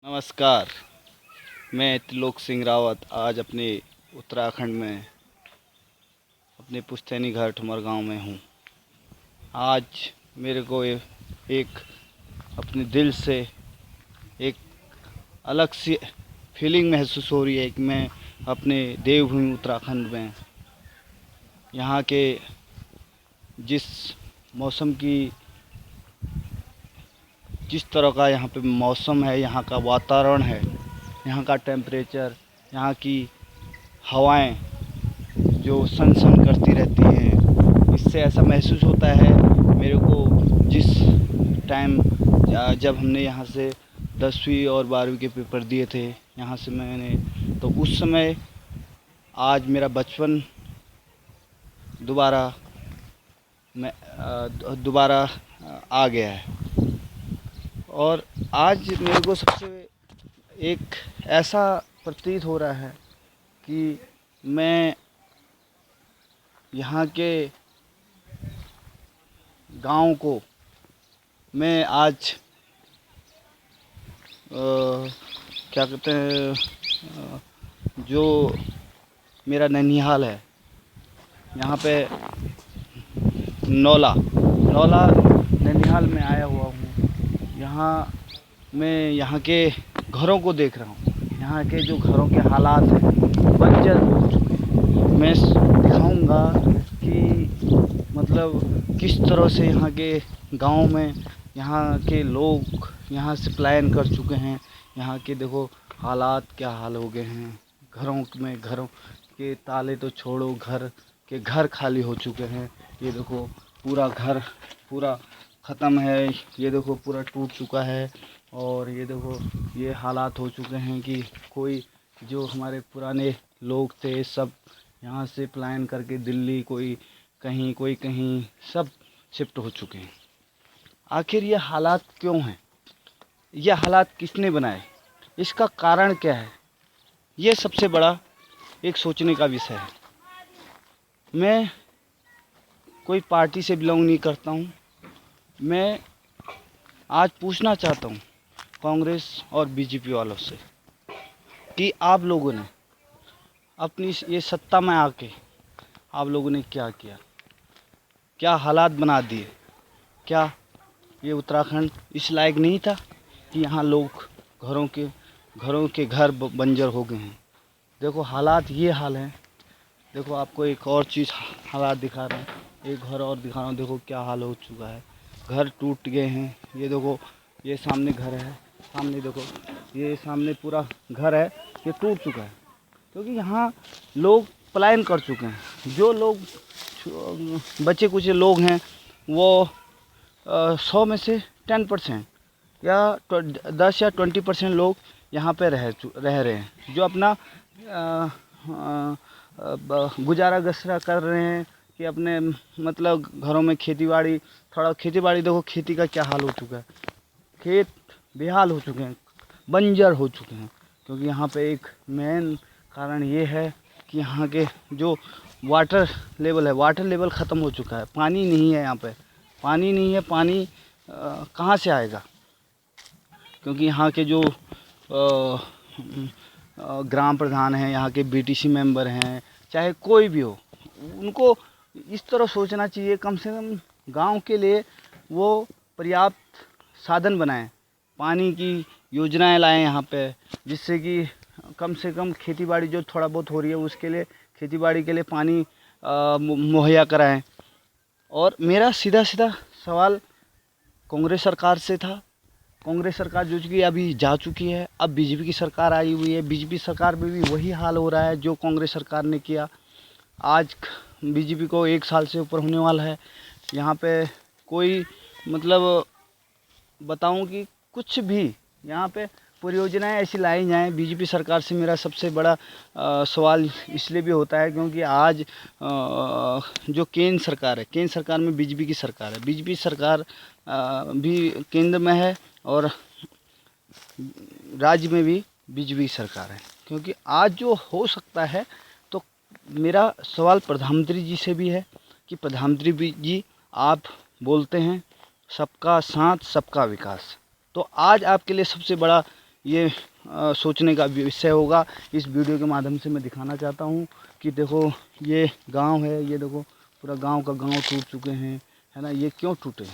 नमस्कार। मैं त्रिलोक सिंह रावत आज अपने उत्तराखंड में अपने पुश्तैनी घर ठुमर गांव में हूं। आज मेरे को एक अपने दिल से एक अलग सी फीलिंग महसूस हो रही है कि मैं अपने देवभूमि उत्तराखंड में यहाँ के जिस मौसम की जिस तरह का यहाँ पे मौसम है, यहाँ का वातावरण है, यहाँ का टेम्परेचर, यहाँ की हवाएं जो सन करती रहती हैं, इससे ऐसा महसूस होता है मेरे को जिस टाइम जब हमने यहाँ से 10वीं और 12वीं के पेपर दिए थे यहाँ से मैंने, तो उस समय आज मेरा बचपन दोबारा आ गया है। और आज मेरे को सबसे एक ऐसा प्रतीत हो रहा है कि मैं यहाँ के गांव को मैं आज क्या कहते हैं, जो मेरा ननिहाल है यहाँ पे नौला ननिहाल में आया हुआ हूँ। यहाँ मैं यहाँ के घरों को देख रहा हूँ। यहाँ के जो घरों के हालात हैं बंजर हो चुके हैं। मैं दिखाऊंगा कि मतलब किस तरह से यहाँ के गांव में यहाँ के लोग यहाँ से पलायन कर चुके हैं। यहाँ के देखो हालात क्या हाल हो गए हैं। घरों के ताले तो छोड़ो, घर खाली हो चुके हैं। ये देखो पूरा घर पूरा ख़त्म है। ये देखो पूरा टूट चुका है। और ये देखो ये हालात हो चुके हैं कि कोई जो हमारे पुराने लोग थे सब यहाँ से पलायन करके दिल्ली, कोई कहीं सब शिफ्ट हो चुके हैं। आखिर ये हालात क्यों हैं? ये हालात किसने बनाए? इसका कारण क्या है? ये सबसे बड़ा एक सोचने का विषय है। मैं कोई पार्टी से बिलोंग नहीं करता हूँ। मैं आज पूछना चाहता हूँ कांग्रेस और बीजेपी वालों से कि आप लोगों ने अपनी ये सत्ता में आके आप लोगों ने क्या किया? क्या हालात बना दिए? क्या ये उत्तराखंड इस लायक नहीं था कि यहाँ लोग घरों के घर बंजर हो गए हैं? देखो हालात ये हाल हैं। देखो आपको एक और चीज़ हालात दिखा रहा हूँ, एक घर और दिखा रहा हूँ। देखो क्या हाल हो चुका है। घर टूट गए हैं। ये देखो ये सामने घर है, सामने देखो ये सामने पूरा घर है, ये टूट चुका है क्योंकि यहाँ लोग पलायन कर चुके हैं। जो लोग बचे कुछ लोग हैं वो 100 में से 10% या 10 या 20% लोग यहाँ पे रह रहे हैं, जो अपना गुजारा गसरा कर रहे हैं कि अपने मतलब घरों में खेती बाड़ी देखो खेती का क्या हाल हो चुका है। खेत बेहाल हो चुके हैं, बंजर हो चुके हैं क्योंकि यहाँ पे एक मेन कारण ये है कि यहाँ के जो वाटर लेवल ख़त्म हो चुका है। पानी नहीं है यहाँ पे, पानी नहीं है। पानी कहाँ से आएगा? क्योंकि यहाँ के जो ग्राम प्रधान हैं, यहाँ के बीटीसी मेंबर हैं, चाहे कोई भी हो, उनको इस तरह सोचना चाहिए कम से कम गांव के लिए वो पर्याप्त साधन बनाएं, पानी की योजनाएं लाएं यहाँ पे, जिससे कि कम से कम खेती-बाड़ी जो थोड़ा बहुत हो रही है उसके लिए खेती-बाड़ी के लिए पानी मुहैया कराएं। और मेरा सीधा सवाल कांग्रेस सरकार से था। कांग्रेस सरकार जो कि अभी जा चुकी है, अब बीजेपी की सरकार आई हुई है। बीजेपी सरकार में भी वही हाल हो रहा है जो कांग्रेस सरकार ने किया। आज बीजेपी को 1 साल से ऊपर होने वाला है। यहाँ पे कोई मतलब बताऊं कि कुछ भी यहाँ पे परियोजनाएं ऐसी लाई जाएं। बीजेपी सरकार से मेरा सबसे बड़ा सवाल इसलिए भी होता है क्योंकि आज जो केंद्र सरकार में बीजेपी की सरकार है। बीजेपी सरकार भी केंद्र में है और राज्य में भी बीजेपी सरकार है। क्योंकि आज जो हो सकता है, तो मेरा सवाल प्रधानमंत्री जी से भी है कि प्रधानमंत्री जी आप बोलते हैं सबका साथ सबका विकास, तो आज आपके लिए सबसे बड़ा ये सोचने का विषय होगा। इस वीडियो के माध्यम से मैं दिखाना चाहता हूँ कि देखो ये गांव है, ये देखो पूरा गांव का गांव टूट चुके हैं, है ना। ये क्यों टूटे,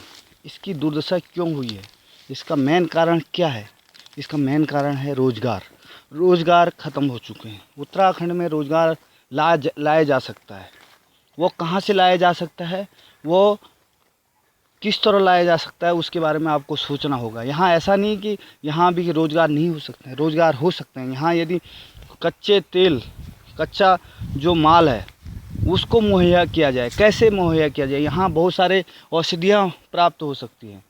इसकी दुर्दशा क्यों हुई है, इसका मेन कारण क्या है? इसका मेन कारण है रोज़गार। रोज़गार ख़त्म हो चुके हैं। उत्तराखंड में रोज़गार लाया जा सकता है। वो कहाँ से लाया जा सकता है, वो किस तरह लाया जा सकता है, उसके बारे में आपको सोचना होगा। यहाँ ऐसा नहीं कि यहाँ भी रोज़गार नहीं हो सकते हैं, रोज़गार हो सकते हैं। यहाँ यदि कच्चे तेल, कच्चा जो माल है उसको मुहैया किया जाए। कैसे मुहैया किया जाए? यहाँ बहुत सारे औषधियाँ प्राप्त हो सकती हैं।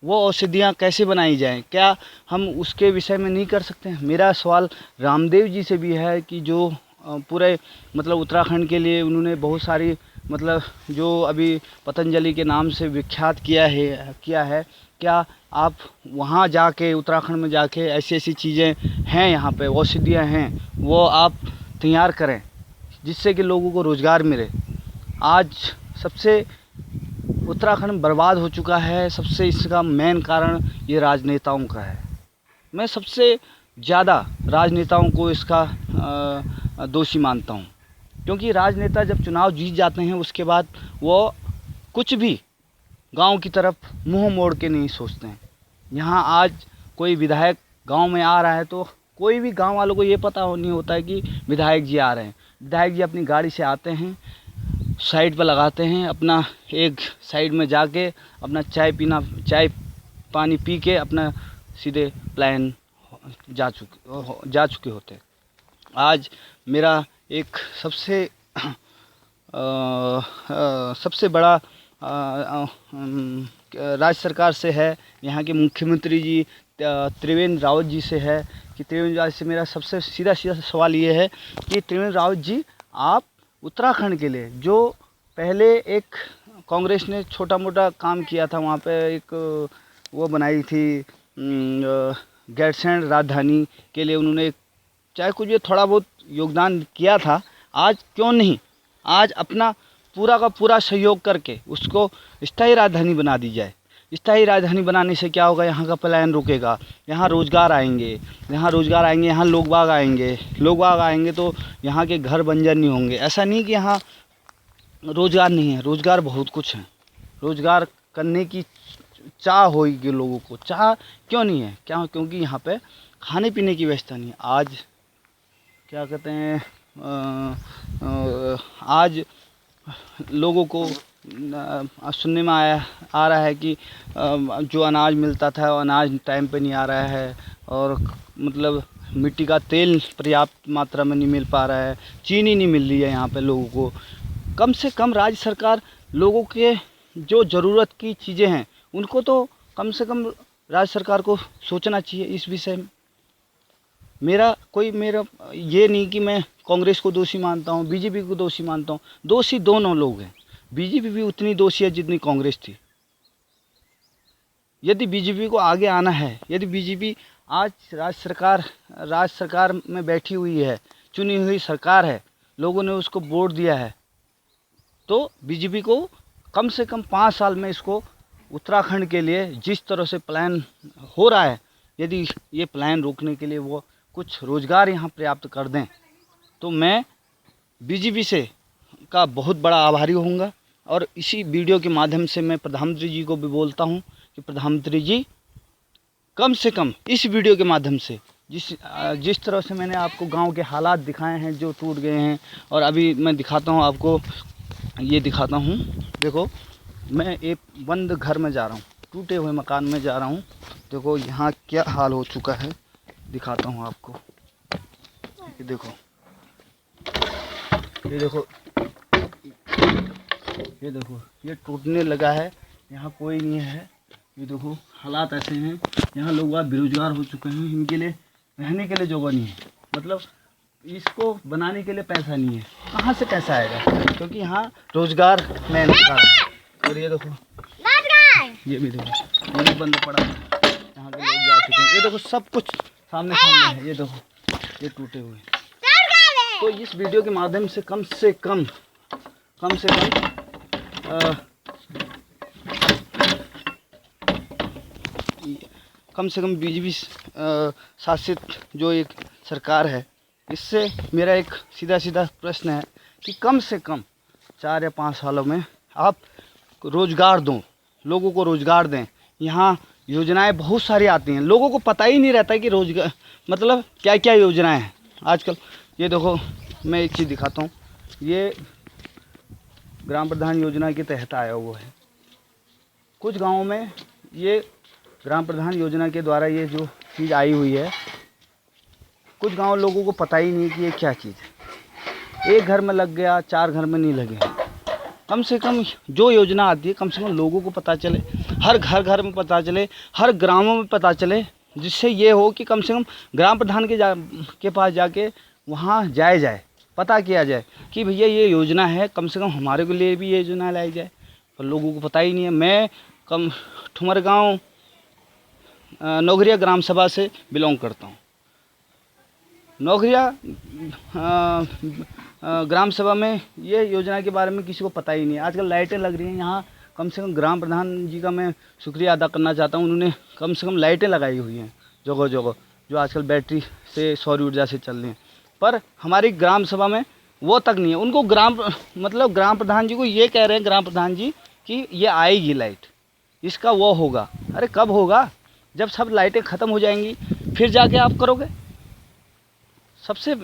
वो औषधियाँ कैसे बनाई जाएं, क्या हम उसके विषय में नहीं कर सकते हैं? मेरा सवाल रामदेव जी से भी है कि जो पूरे मतलब उत्तराखंड के लिए उन्होंने बहुत सारी मतलब जो अभी पतंजलि के नाम से विख्यात किया है, क्या आप वहाँ जाके उत्तराखंड में जाके ऐसी ऐसी चीज़ें हैं, यहाँ पे औषधियाँ हैं, वो आप तैयार करें जिससे कि लोगों को रोज़गार मिले। आज सबसे उत्तराखंड बर्बाद हो चुका है, सबसे इसका मेन कारण ये राजनेताओं का है। मैं सबसे ज़्यादा राजनेताओं को इसका दोषी मानता हूँ, क्योंकि राजनेता जब चुनाव जीत जाते हैं उसके बाद वो कुछ भी गांव की तरफ मुंह मोड़ के नहीं सोचते हैं। यहाँ आज कोई विधायक गांव में आ रहा है तो कोई भी गांव वालों को ये पता नहीं होता है कि विधायक जी आ रहे हैं। विधायक जी अपनी गाड़ी से आते हैं, साइड पर लगाते हैं, अपना एक साइड में जाके अपना चाय पानी पी के अपना सीधे प्लान जा चुके होते हैं। आज मेरा एक सबसे बड़ा राज्य सरकार से है, यहाँ के मुख्यमंत्री जी त्रिवेंद्र रावत जी से है कि त्रिवेंद्र रावत से मेरा सबसे सीधा सवाल ये है कि त्रिवेंद्र रावत जी, आप उत्तराखंड के लिए जो पहले एक कांग्रेस ने छोटा मोटा काम किया था, वहाँ पे एक वो बनाई थी गैरसैंण राजधानी के लिए उन्होंने चाहे कुछ भी थोड़ा बहुत योगदान किया था, आज क्यों नहीं आज अपना पूरा का पूरा सहयोग करके उसको स्थायी राजधानी बना दी जाए। स्थायी राजधानी बनाने से क्या होगा, यहाँ का पलायन रुकेगा, यहाँ रोज़गार आएंगे, यहाँ लोग बाग आएंगे तो यहाँ के घर बंजर नहीं होंगे। ऐसा नहीं कि यहाँ रोज़गार नहीं है, रोज़गार बहुत कुछ है। रोज़गार करने की चाह होगी लोगों को, चाह क्यों नहीं है, क्योंकि यहाँ पे खाने पीने की व्यवस्था नहीं है। आज क्या कहते हैं, आज लोगों को सुनने में आ रहा है कि जो अनाज मिलता था वो अनाज टाइम पे नहीं आ रहा है, और मतलब मिट्टी का तेल पर्याप्त मात्रा में नहीं मिल पा रहा है, चीनी नहीं मिल रही है यहाँ पे लोगों को। कम से कम राज्य सरकार लोगों के जो ज़रूरत की चीज़ें हैं उनको तो कम से कम राज्य सरकार को सोचना चाहिए इस विषय में। मेरा ये नहीं कि मैं कांग्रेस को दोषी मानता हूँ, बीजेपी को दोषी मानता हूँ। दोषी दोनों लोग हैं। बीजेपी भी उतनी दोषी है जितनी कांग्रेस थी। यदि बीजेपी को आगे आना है, यदि बीजेपी आज राज्य सरकार में बैठी हुई है, चुनी हुई सरकार है, लोगों ने उसको वोट दिया है, तो बीजेपी को कम से कम 5 साल में इसको उत्तराखंड के लिए जिस तरह से प्लान हो रहा है, यदि ये प्लान रोकने के लिए वो कुछ रोज़गार यहाँ प्राप्त कर दें तो मैं बीजेपी से का बहुत बड़ा आभारी होऊंगा। और इसी वीडियो के माध्यम से मैं प्रधानमंत्री जी को भी बोलता हूँ कि प्रधानमंत्री जी, कम से कम इस वीडियो के माध्यम से जिस तरह से मैंने आपको गांव के हालात दिखाए हैं जो टूट गए हैं, और अभी मैं दिखाता हूँ आपको, ये दिखाता हूँ। देखो, मैं एक बंद घर में जा रहा हूँ, टूटे हुए मकान में जा रहा हूँ। देखो यहाँ क्या हाल हो चुका है, दिखाता हूँ आपको। ये देखो, ये टूटने लगा है, यहाँ कोई नहीं है। ये देखो हालात ऐसे हैं, यहाँ लोग बात बेरोजगार हो चुके हैं, इनके लिए रहने के लिए जगह नहीं है, मतलब इसको बनाने के लिए पैसा नहीं है। कहाँ से पैसा आएगा, क्योंकि यहाँ रोजगार मेन कारण। और ये देखो, ये भी देखो, ये भी बंद पड़ा है, यहाँ के लोग जा चुके हैं। ये देखो सब कुछ सामने है, ये देखो ये टूटे हुए। तो इस वीडियो के माध्यम से कम से कम शासित जो एक सरकार है, इससे मेरा एक सीधा सीधा प्रश्न है कि कम से कम 4 या 5 सालों में आप रोज़गार दो, लोगों को रोज़गार दें। यहाँ योजनाएं बहुत सारी आती हैं, लोगों को पता ही नहीं रहता है कि रोज़गार मतलब क्या क्या योजनाएं हैं आजकल। ये देखो, मैं एक चीज़ दिखाता हूँ, ये ग्राम प्रधान योजना के तहत आया हुआ है। कुछ गाँवों में ये ग्राम प्रधान योजना के द्वारा ये जो चीज़ आई हुई है, कुछ गाँव लोगों को पता ही नहीं कि ये क्या चीज़ है। एक घर में लग गया, 4 घर में नहीं लगे। कम से कम जो योजना आती है कम से कम लोगों को पता चले, हर घर घर में पता चले, हर ग्रामों में पता चले, जिससे ये हो कि कम से कम ग्राम प्रधान के पास जाके वहाँ जाए, पता किया जाए कि भैया ये योजना है, कम से कम हमारे के लिए भी ये योजना लाई जाए। पर लोगों को पता ही नहीं है। मैं ठुमरगांव नौघरिया ग्राम सभा से बिलोंग करता हूँ। नौघरिया ग्राम सभा में ये योजना के बारे में किसी को पता ही नहीं है। आजकल लाइटें लग रही हैं यहाँ, कम से कम ग्राम प्रधान जी का मैं शुक्रिया अदा करना चाहता हूँ। उन्होंने कम से कम लाइटें लगाई हुई हैं जगह जगह, जो आजकल बैटरी से, सौर ऊर्जा से चल रही हैं। पर हमारी ग्राम सभा में वो तक नहीं है। उनको ग्राम प्रधान जी को ये कह रहे हैं, ग्राम प्रधान जी, कि ये आएगी लाइट, इसका वो होगा। अरे कब होगा? जब सब लाइटें ख़त्म हो जाएंगी फिर जाके आप करोगे। सबसे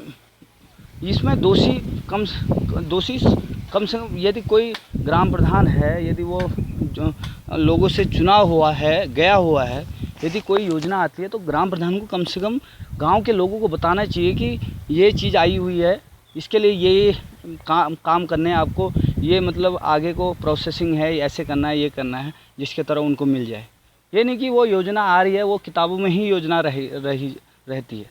इसमें दोषी कम से कम यदि कोई ग्राम प्रधान है, यदि वो जो लोगों से चुना हुआ है, गया हुआ है, यदि कोई योजना आती है तो ग्राम प्रधान को कम से कम गांव के लोगों को बताना चाहिए कि ये चीज़ आई हुई है, इसके लिए ये काम करने हैं आपको, ये मतलब आगे को प्रोसेसिंग है, ऐसे करना है, ये करना है, जिसके तरह उनको मिल जाए। ये नहीं कि वो योजना आ रही है, वो किताबों में ही योजना रहती है।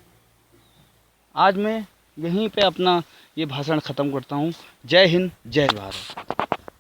आज मैं यहीं पे अपना ये भाषण ख़त्म करता हूँ। जय हिंद, जय भारत।